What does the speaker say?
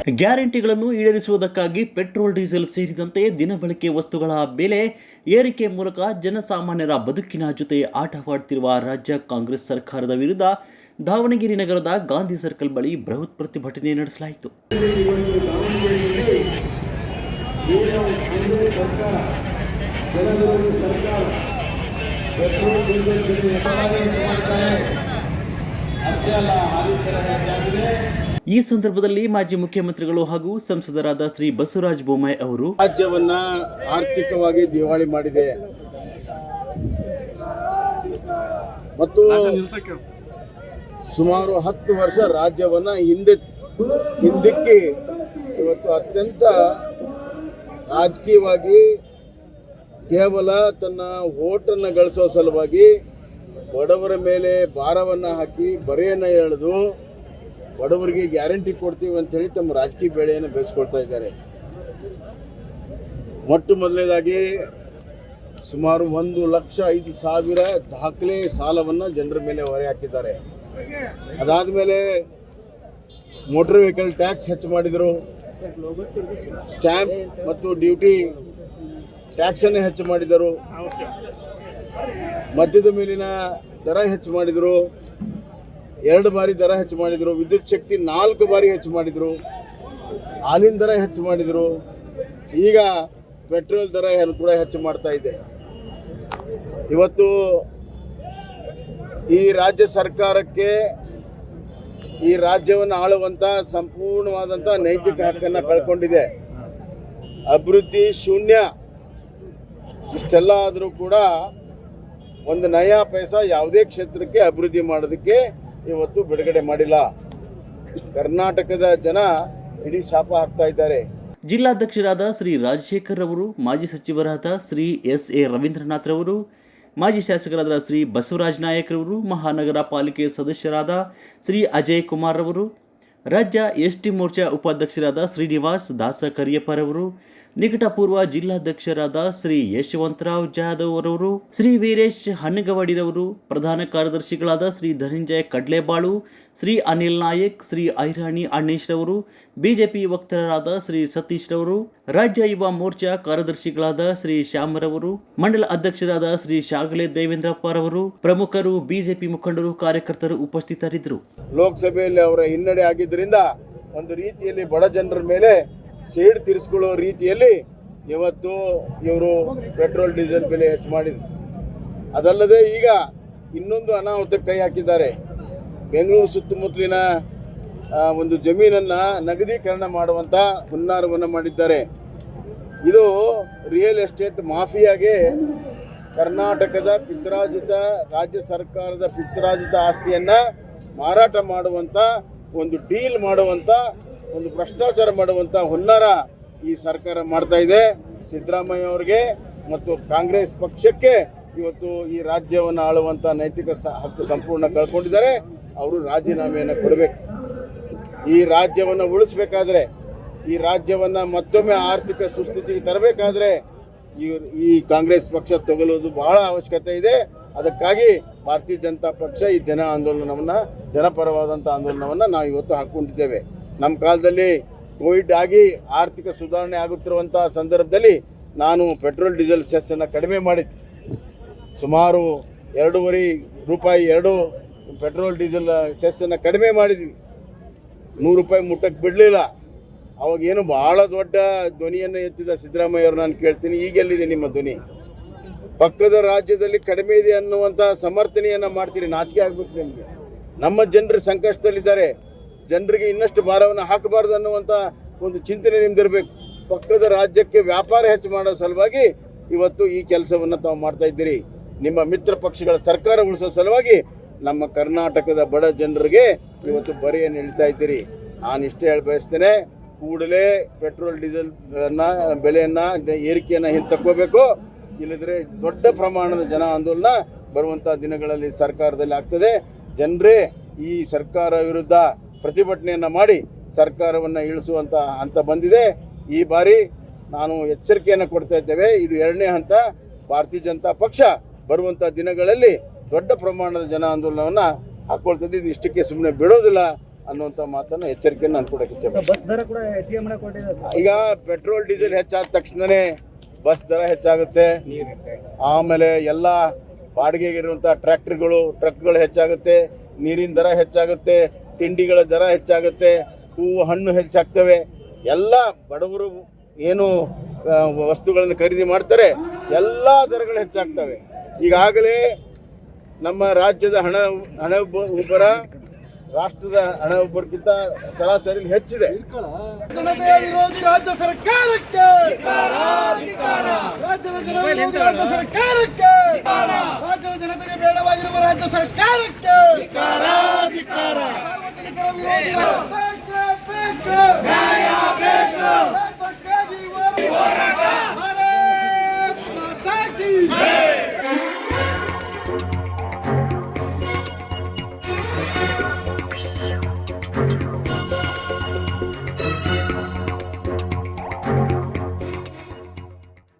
ಗ್ಯಾರಂಟಿಗಳನ್ನು ಈಡೇರಿಸುವುದಕ್ಕಾಗಿ petrol diesel ಸೇರಿದಂತೆ ದಿನಬಳಕೆ ವಸ್ತುಗಳ ಬೆಲೆ ಏರಿಕೆ ಮೂಲಕ ಜನಸಾಮಾನ್ಯರ ಬದುಕಿನ ಜೊತೆ ಆಟವಾಡುತ್ತಿರುವ ರಾಜ್ಯ ಕಾಂಗ್ರೆಸ್ ಸರ್ಕಾರದ ವಿರುದ್ಧ ದಾವಣಗೆರೆ ನಗರದ ಗಾಂಧಿ ಸರ್ಕಲ್ ಬಳಿ ಬೃಹತ್ ಪ್ರತಿಭಟನೆ ನಡೆಸಲಾಯಿತು. ಈ ಸಂದರ್ಭದಲ್ಲಿ ಮಾಜಿ ಮುಖ್ಯಮಂತ್ರಿಗಳು ಹಾಗೂ ಸಂಸದರಾದ ಶ್ರೀ ಬಸವರಾಜ ಬೊಮ್ಮಾಯಿ ಅವರು ರಾಜ್ಯವನ್ನ ಆರ್ಥಿಕವಾಗಿ ದಿವಾಳಿ ಮಾಡಿದೆ ಮತ್ತು ಸುಮಾರು 10 ವರ್ಷ ರಾಜ್ಯವನ್ನ ಹಿಂದಕ್ಕೆ ಇವತ್ತು ಅತ್ಯಂತ ರಾಜಕೀಯವಾಗಿ ಕೇವಲ ತನ್ನ ಓಟನ್ನು ಗಳಿಸೋ ಸಲುವಾಗಿ ಬಡವರ ಮೇಲೆ ಭಾರವನ್ನು ಹಾಕಿ ಬರೆಯನ್ನು ಎಳೆದು ಬಡವರಿಗೆ ಗ್ಯಾರಂಟಿ ಕೊಡ್ತೀವಿ ಅಂತ ಹೇಳಿ ತಮ್ಮ ರಾಜಕೀಯ ಬೇಳೆಯನ್ನು ಬೇಯಿಸ್ಕೊಳ್ತಾ ಇದ್ದಾರೆ. ಮೊಟ್ಟ ಮೊದಲನೇದಾಗಿ ಸುಮಾರು 1,05,000 ದಾಖಲೆ ಸಾಲವನ್ನು ಜನರ ಮೇಲೆ ಹೊರೆ ಹಾಕಿದ್ದಾರೆ. ಅದಾದ ಮೇಲೆ ಮೋಟರ್ ವೆಹಿಕಲ್ ಟ್ಯಾಕ್ಸ್ ಹೆಚ್ಚು ಮಾಡಿದರು, ಸ್ಟ್ಯಾಂಪ್ ಮತ್ತು ಡ್ಯೂಟಿ ಟ್ಯಾಕ್ಸನ್ನು ಹೆಚ್ಚು ಮಾಡಿದರು, ಮದ್ಯದ ಮೇಲಿನ ದರ ಹೆಚ್ಚು ಮಾಡಿದರು, 2 ಬಾರಿ ದರ ಹೆಚ್ಚು ಮಾಡಿದರು, ವಿದ್ಯುತ್ ಶಕ್ತಿ 4 ಬಾರಿ ಹೆಚ್ಚು ಮಾಡಿದರು, ಹಾಲಿನ ದರ ಹೆಚ್ಚು ಮಾಡಿದರು, ಈಗ ಪೆಟ್ರೋಲ್ ದರ ಕೂಡ ಹೆಚ್ಚು ಮಾಡ್ತಾ ಇದೆ. ಇವತ್ತು ಈ ರಾಜ್ಯ ಸರ್ಕಾರಕ್ಕೆ ಈ ರಾಜ್ಯವನ್ನು ಆಳುವಂಥ ಸಂಪೂರ್ಣವಾದಂಥ ನೈತಿಕ ಹಕ್ಕನ್ನು ಕಳ್ಕೊಂಡಿದೆ. ಅಭಿವೃದ್ಧಿ ಶೂನ್ಯ. ಇಷ್ಟೆಲ್ಲ ಆದರೂ ಕೂಡ ಒಂದು ನಯಾ ಪೈಸಾ ಯಾವುದೇ ಕ್ಷೇತ್ರಕ್ಕೆ ಅಭಿವೃದ್ಧಿ ಮಾಡೋದಕ್ಕೆ ಇವತ್ತು ಬಿಡುಗಡೆ ಮಾಡಿಲ್ಲ. ಕರ್ನಾಟಕದ ಜನ ಇಡೀ ಶಾಪ ಹಾಕ್ತಾ ಇದ್ದಾರೆ. ಜಿಲ್ಲಾಧ್ಯಕ್ಷರಾದ ಶ್ರೀ ರಾಜಶೇಖರ್ ಅವರು, ಮಾಜಿ ಸಚಿವರಾದ ಶ್ರೀ ಎಸ್.ಎ. ರವೀಂದ್ರನಾಥ್ ರವರು, ಮಾಜಿ ಶಾಸಕರಾದ ಶ್ರೀ ಬಸವರಾಜ ನಾಯಕರವರು, ಮಹಾನಗರ ಪಾಲಿಕೆ ಸದಸ್ಯರಾದ ಶ್ರೀ ಅಜಯ್ ಕುಮಾರ್ ಅವರು, ರಾಜ್ಯ ಎಸ್ಟಿ ಮೋರ್ಚಾ ಉಪಾಧ್ಯಕ್ಷರಾದ ಶ್ರೀನಿವಾಸ್ ದಾಸ ಕರಿಯಪ್ಪರವರು, ನಿಕಟಪೂರ್ವ ಜಿಲ್ಲಾಧ್ಯಕ್ಷರಾದ ಶ್ರೀ ಯಶವಂತರಾವ್ ಜಾಧವ್ ಅವರವರು, ಶ್ರೀ ವೀರೇಶ್ ಹನ್ನಗವಾಡಿರವರು, ಪ್ರಧಾನ ಕಾರ್ಯದರ್ಶಿಗಳಾದ ಶ್ರೀ ಧನಂಜಯ ಕಡ್ಲೆಬಾಳು, ಶ್ರೀ ಅನಿಲ್ ನಾಯಕ್, ಶ್ರೀ ಐರಾಣಿ ಅಣ್ಣೇಶ್ ರವರು, ಬಿಜೆಪಿ ವಕ್ತಾರರಾದ ಶ್ರೀ ಸತೀಶ್ ರವರು, ರಾಜ್ಯ ಯುವ ಮೋರ್ಚಾ ಕಾರ್ಯದರ್ಶಿಗಳಾದ ಶ್ರೀ ಶ್ಯಾಮರವರು, ಮಂಡಲ ಅಧ್ಯಕ್ಷರಾದ ಶ್ರೀ ಶಾಗಲೆ ದೇವೇಂದ್ರಪ್ಪರವರು, ಪ್ರಮುಖರು, ಬಿಜೆಪಿ ಮುಖಂಡರು, ಕಾರ್ಯಕರ್ತರು ಉಪಸ್ಥಿತರಿದ್ದರು. ಲೋಕಸಭೆಯಲ್ಲಿ ಅವರ ಹಿನ್ನಡೆ ಆಗಿದ್ದರಿಂದ ಒಂದು ರೀತಿಯಲ್ಲಿ ಬಡ ಜನರ ಮೇಲೆ ಸೇಡು ತೀರಿಸಿಕೊಳ್ಳುವ ರೀತಿಯಲ್ಲಿ ಇವತ್ತು ಇವರು ಪೆಟ್ರೋಲ್ ಡೀಸೆಲ್ ಬೆಲೆ ಹೆಚ್ಚು ಮಾಡಿದರು. ಅದಲ್ಲದೆ ಈಗ ಇನ್ನೊಂದು ಅನಾಹುತಕ್ಕೆ ಕೈ ಹಾಕಿದ್ದಾರೆ. ಬೆಂಗಳೂರು ಸುತ್ತಮುತ್ತಲಿನ ಒಂದು ಜಮೀನನ್ನು ನಗದೀಕರಣ ಮಾಡುವಂಥ ಹುನ್ನಾರವನ್ನು ಮಾಡಿದ್ದಾರೆ. ಇದು ರಿಯಲ್ ಎಸ್ಟೇಟ್ ಮಾಫಿಯಾಗೆ ಕರ್ನಾಟಕದ ಪಿತ್ರಾರ್ಜಿತ ರಾಜ್ಯ ಸರ್ಕಾರದ ಪಿತ್ರಾರ್ಜಿತ ಆಸ್ತಿಯನ್ನು ಮಾರಾಟ ಮಾಡುವಂಥ ಒಂದು ಡೀಲ್ ಮಾಡುವಂಥ ಒಂದು ಭ್ರಷ್ಟಾಚಾರ ಮಾಡುವಂಥ ಹುನ್ನಾರ ಈ ಸರ್ಕಾರ ಮಾಡ್ತಾ ಇದೆ. ಸಿದ್ದರಾಮಯ್ಯ ಅವರಿಗೆ ಮತ್ತು ಕಾಂಗ್ರೆಸ್ ಪಕ್ಷಕ್ಕೆ ಇವತ್ತು ಈ ರಾಜ್ಯವನ್ನು ಆಳುವಂಥ ನೈತಿಕ ಹಕ್ಕು ಸಂಪೂರ್ಣ ಕಳ್ಕೊಂಡಿದ್ದಾರೆ. ಅವರು ರಾಜೀನಾಮೆಯನ್ನು ಕೊಡಬೇಕು. ಈ ರಾಜ್ಯವನ್ನು ಉಳಿಸ್ಬೇಕಾದ್ರೆ, ಈ ರಾಜ್ಯವನ್ನು ಮತ್ತೊಮ್ಮೆ ಆರ್ಥಿಕ ಸುಸ್ಥಿತಿಗೆ ತರಬೇಕಾದ್ರೆ ಈ ಕಾಂಗ್ರೆಸ್ ಪಕ್ಷ ತಗೊಳ್ಳೋದು ಬಹಳ ಅವಶ್ಯಕತೆ ಇದೆ. ಅದಕ್ಕಾಗಿ ಭಾರತೀಯ ಜನತಾ ಪಕ್ಷ ಈ ಜನಪರವಾದಂಥ ಆಂದೋಲನವನ್ನು ನಾವು ಇವತ್ತು ಹಾಕ್ಕೊಂಡಿದ್ದೇವೆ. ನಮ್ಮ ಕಾಲದಲ್ಲಿ ಕೋವಿಡ್ ಆಗಿ ಆರ್ಥಿಕ ಸುಧಾರಣೆ ಆಗುತ್ತಿರುವಂಥ ಸಂದರ್ಭದಲ್ಲಿ ನಾನು ಪೆಟ್ರೋಲ್ ಡೀಸೆಲ್ ಸೆಸ್ಸನ್ನು ಕಡಿಮೆ ಮಾಡಿದ್ದೆ. ಸುಮಾರು 2.5 ರೂಪಾಯಿ ಪೆಟ್ರೋಲ್ ಡೀಸೆಲ್ ಸೆಸ್ಸನ್ನು ಕಡಿಮೆ ಮಾಡಿದ್ವಿ. 100 ರೂಪಾಯಿ ಮುಟ್ಟಕ್ಕೆ ಬಿಡಲಿಲ್ಲ. ಅವಾಗೇನು ಭಾಳ ದೊಡ್ಡ ಧ್ವನಿಯನ್ನು ಎತ್ತಿದ ಸಿದ್ದರಾಮಯ್ಯವ್ರು ನಾನು ಕೇಳ್ತೀನಿ, ಈಗೆಲ್ಲಿದೆ ನಿಮ್ಮ ಧ್ವನಿ? ಪಕ್ಕದ ರಾಜ್ಯದಲ್ಲಿ ಕಡಿಮೆ ಇದೆ ಅನ್ನುವಂಥ ಸಮರ್ಥನೆಯನ್ನು ಮಾಡ್ತೀರಿ. ನಾಚಿಕೆ ಆಗಬೇಕು ನಿಮಗೆ. ನಮ್ಮ ಜನರು ಸಂಕಷ್ಟದಲ್ಲಿದ್ದಾರೆ, ಜನರಿಗೆ ಇನ್ನಷ್ಟು ಭಾರವನ್ನು ಹಾಕಬಾರ್ದು ಅನ್ನುವಂಥ ಒಂದು ಚಿಂತನೆ ನಿಮ್ದಿರಬೇಕು. ಪಕ್ಕದ ರಾಜ್ಯಕ್ಕೆ ವ್ಯಾಪಾರ ಹೆಚ್ಚು ಮಾಡೋ ಸಲುವಾಗಿ ಇವತ್ತು ಈ ಕೆಲಸವನ್ನು ತಾವು ಮಾಡ್ತಾ ಇದ್ದೀರಿ. ನಿಮ್ಮ ಮಿತ್ರ ಪಕ್ಷಗಳ ಸರ್ಕಾರ ಉಳಿಸೋ ಸಲುವಾಗಿ ನಮ್ಮ ಕರ್ನಾಟಕದ ಬಡ ಜನರಿಗೆ ಇವತ್ತು ಬರೆಯನ್ನು ಎಳಿತಾ ಇದ್ದೀರಿ. ನಾನು ಇಷ್ಟೇ ಹೇಳಿ ಬಯಸ್ತೇನೆ, ಕೂಡಲೇ ಪೆಟ್ರೋಲ್ ಡೀಸೆಲ್ ಬೆಲೆಯನ್ನು ಏರಿಕೆಯನ್ನು ಹಿಂತಕ್ಕೋಬೇಕು. ಇಲ್ಲದ್ರೆ ದೊಡ್ಡ ಪ್ರಮಾಣದ ಜನ ಆಂದೋಲನ ಬರುವಂಥ ದಿನಗಳಲ್ಲಿ ಸರ್ಕಾರದಲ್ಲಿ ಆಗ್ತದೆ. ಜನರೇ ಈ ಸರ್ಕಾರ ವಿರುದ್ಧ ಪ್ರತಿಭಟನೆಯನ್ನು ಮಾಡಿ ಸರ್ಕಾರವನ್ನು ಇಳಿಸುವಂಥ ಹಂತ ಬಂದಿದೆ. ಈ ಬಾರಿ ನಾನು ಎಚ್ಚರಿಕೆಯನ್ನು ಕೊಡ್ತಾ ಇದ್ದೇವೆ. ಇದು 2ನೇ ಹಂತ. ಭಾರತೀಯ ಜನತಾ ಪಕ್ಷ ಬರುವಂಥ ದಿನಗಳಲ್ಲಿ ದೊಡ್ಡ ಪ್ರಮಾಣದ ಜನ ಆಂದೋಲನವನ್ನು ಹಾಕ್ಕೊಳ್ತದೆ. ಇದು ಇಷ್ಟಕ್ಕೆ ಸುಮ್ಮನೆ ಬಿಡೋದಿಲ್ಲ. ಅನ್ನುವಂಥ ಮಾತನ್ನು ಎಚ್ಚರಿಕೆಯನ್ನು ನಾನು ಕೊಡೋಕೆ ಇಚ್ಛೆ ಬಸ್ ದರ ಕೂಡ ಹೆಚ್ಚಿಗೆ ಮಾಡಕ್ಕೆ ಹೊರಟಿದ್ದಾರೆ. ಈಗ ಪೆಟ್ರೋಲ್ ಡೀಸೆಲ್ ಹೆಚ್ಚಾದ ತಕ್ಷಣವೇ ಬಸ್ ದರ ಹೆಚ್ಚಾಗುತ್ತೆ. ಆಮೇಲೆ ಎಲ್ಲ ಬಾಡಿಗೆಗಿರುವಂಥ ಟ್ರಕ್ಗಳು ಹೆಚ್ಚಾಗುತ್ತೆ, ನೀರಿನ ದರ ಹೆಚ್ಚಾಗುತ್ತೆ, ತಿಂಡಿಗಳ ದರ ಹೆಚ್ಚಾಗುತ್ತೆ, ಹೂವು ಹಣ್ಣು ಹೆಚ್ಚಾಗ್ತವೆ. ಎಲ್ಲ ಬಡವರು ಏನು ವಸ್ತುಗಳನ್ನು ಖರೀದಿ ಮಾಡ್ತಾರೆ ಎಲ್ಲ ದರಗಳು ಹೆಚ್ಚಾಗ್ತವೆ. ಈಗಾಗಲೇ ನಮ್ಮ ರಾಜ್ಯದ ಹಣದುಬ್ಬರ ರಾಷ್ಟ್ರದ ಹಣದುಬ್ಬರಕ್ಕಿಂತ ಸರಾಸರಿ ಹೆಚ್ಚಿದೆ. ಜನತೆಯ ವಿರೋಧಿ ರಾಜ್ಯ ಸರ್ಕಾರಕ್ಕೆ, ರಾಜ್ಯದ ಜನ ವಿರೋಧಿ ರಾಜ್ಯ ಸರ್ಕಾರಕ್ಕೆ, ರಾಜ್ಯದ ಜನತೆಗೆ ಬೇಡವಾಗಿರುವ ರಾಜ್ಯ ಸರ್ಕಾರಕ್ಕೆ